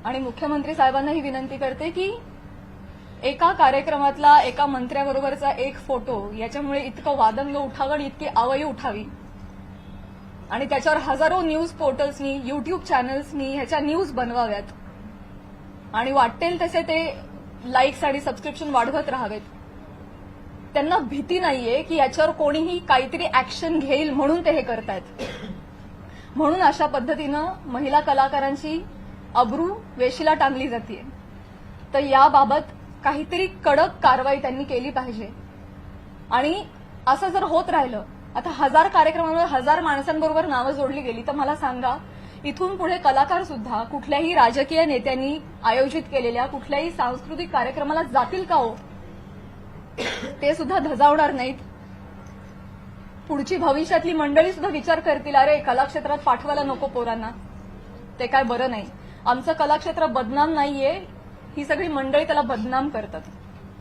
आणि मुख्यमंत्री साहेबांना ही विनंती करते की एका कार्यक्रमातला एका मंत्र्याबरोबरचा एक फोटो याच्यामुळे इतकं वादंग उठावं आणि इतकी आवई उठावी आणि त्याच्यावर हजारो न्यूज पोर्टल्सनी युट्यूब चॅनल्सनी ह्याच्या न्यूज बनवाव्यात आणि वाटेल तसे ते लाईक्स आणि सबस्क्रिप्शन वाढवत राहावेत. त्यांना भीती नाहीये की याच्यावर कोणीही काहीतरी ऍक्शन घेईल म्हणून ते हे करतायत. म्हणून अशा पद्धतीनं महिला कलाकारांची अब्रू वेशीला टांगली जाते. तर याबाबत काहीतरी कडक कारवाई त्यांनी केली पाहिजे. आणि असं जर होत राहिलं, आता 1000 कार्यक्रमांवर 1000 माणसांबरोबर नावं जोडली गेली, तर मला सांगा इथून पुढे कलाकार सुद्धा कुठल्याही राजकीय नेत्यांनी आयोजित केलेल्या कुठल्याही सांस्कृतिक कार्यक्रमाला जातील का हो? ते सुद्धा धजावणार नाहीत. पुढची भविष्यातली मंडळी सुद्धा विचार करतील, अरे कलाक्षेत्रात पाठवायला नको पोरांना, ते काय बरं नाही. आमचं कलाक्षेत्र बदनाम नाहीये, ही सगळी मंडळी त्याला बदनाम करतात.